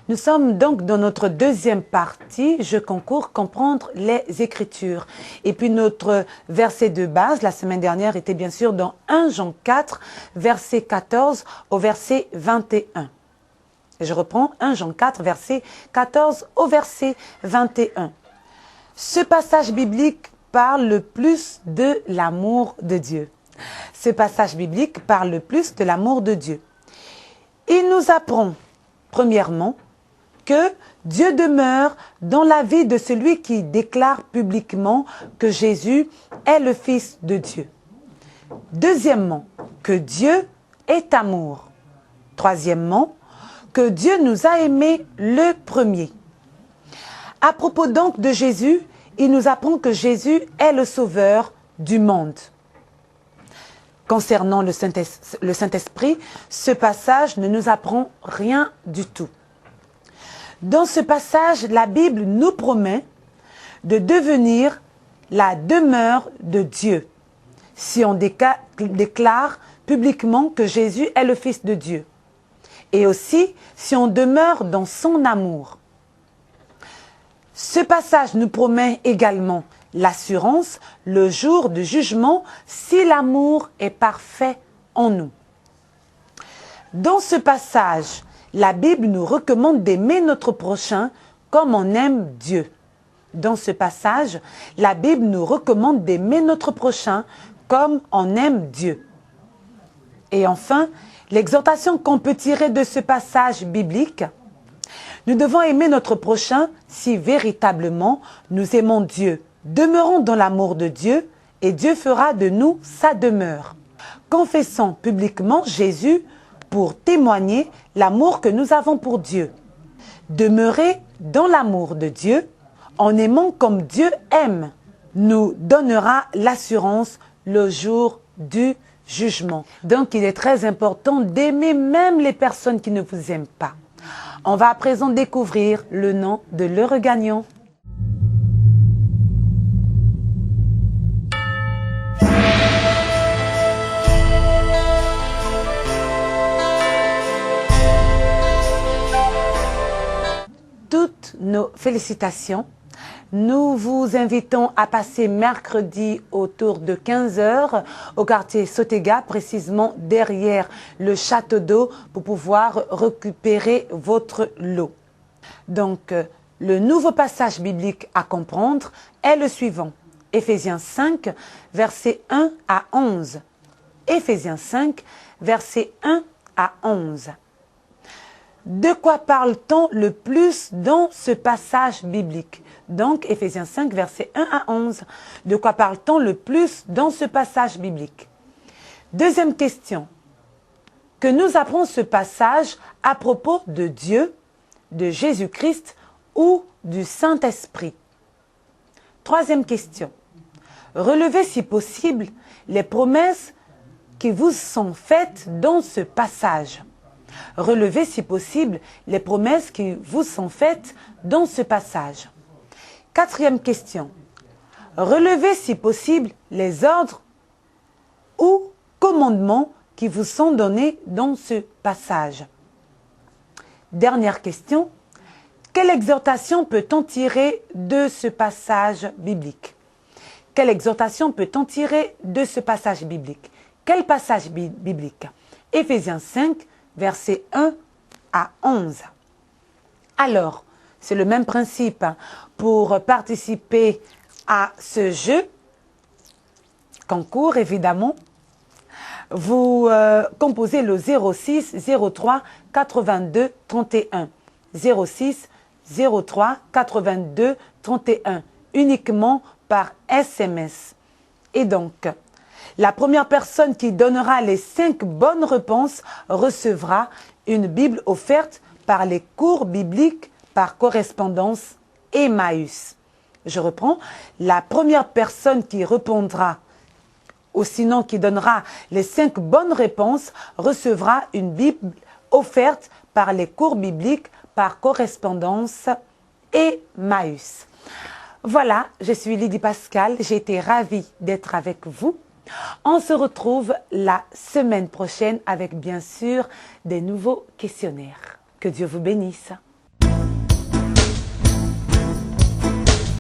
Nous sommes donc dans notre deuxième partie, je concours comprendre les Écritures. Et puis notre verset de base, la semaine dernière, était bien sûr dans 1 Jean 4, verset 14 au verset 21. Et je reprends 1 Jean 4, verset 14 au verset 21. Ce passage biblique parle le plus de l'amour de Dieu. Ce passage biblique parle le plus de l'amour de Dieu. Il nous apprend, premièrement, que Dieu demeure dans la vie de celui qui déclare publiquement que Jésus est le Fils de Dieu. Deuxièmement, que Dieu est amour. Troisièmement, que Dieu nous a aimés le premier. À propos donc de Jésus, il nous apprend que Jésus est le sauveur du monde. Concernant le Saint-Esprit, ce passage ne nous apprend rien du tout. Dans ce passage, la Bible nous promet de devenir la demeure de Dieu si on déclare publiquement que Jésus est le Fils de Dieu et aussi si on demeure dans son amour. Ce passage nous promet également l'assurance le jour du jugement si l'amour est parfait en nous. Dans ce passage, la Bible nous recommande d'aimer notre prochain comme on aime Dieu. Dans ce passage, la Bible nous recommande d'aimer notre prochain comme on aime Dieu. Et enfin, l'exhortation qu'on peut tirer de ce passage biblique, nous devons aimer notre prochain si véritablement nous aimons Dieu. Demeurons dans l'amour de Dieu et Dieu fera de nous sa demeure. Confessons publiquement Jésus pour témoigner l'amour que nous avons pour Dieu. Demeurer dans l'amour de Dieu, en aimant comme Dieu aime, nous donnera l'assurance le jour du jugement. Donc il est très important d'aimer même les personnes qui ne vous aiment pas. On va à présent découvrir le nom de l'heureux gagnant. Toutes nos félicitations. Nous vous invitons à passer mercredi autour de 15 h au quartier Sotega, précisément derrière le château d'eau, pour pouvoir récupérer votre lot. Donc, le nouveau passage biblique à comprendre est le suivant. Éphésiens 5, versets 1 à 11. Éphésiens 5, versets 1 à 11. De quoi parle-t-on le plus dans ce passage biblique? Donc, Éphésiens 5, versets 1 à 11. De quoi parle-t-on le plus dans ce passage biblique? Deuxième question. Que nous apprend ce passage à propos de Dieu, de Jésus-Christ ou du Saint-Esprit? Troisième question. Relevez si possible les promesses qui vous sont faites dans ce passage. Relevez si possible les promesses qui vous sont faites dans ce passage. Quatrième question. Relevez si possible les ordres ou commandements qui vous sont donnés dans ce passage. Dernière question. Quelle exhortation peut-on tirer de ce passage biblique? Quelle exhortation peut-on tirer de ce passage biblique? Quel passage biblique? Éphésiens 5, versets 1 à 11. Alors, c'est le même principe pour participer à ce jeu, concours évidemment. Vous composez le 06 03 82 31. 06 03 82 31, uniquement par SMS. Et donc, la première personne qui donnera les 5 bonnes réponses recevra une Bible offerte par les cours bibliques par correspondance Emmaüs. Je reprends. La première personne qui répondra, ou sinon qui donnera les 5 bonnes réponses, recevra une Bible offerte par les cours bibliques par correspondance Emmaüs. Voilà, je suis Lydie Pascal. J'ai été ravie d'être avec vous. On se retrouve la semaine prochaine avec bien sûr des nouveaux questionnaires. Que Dieu vous bénisse.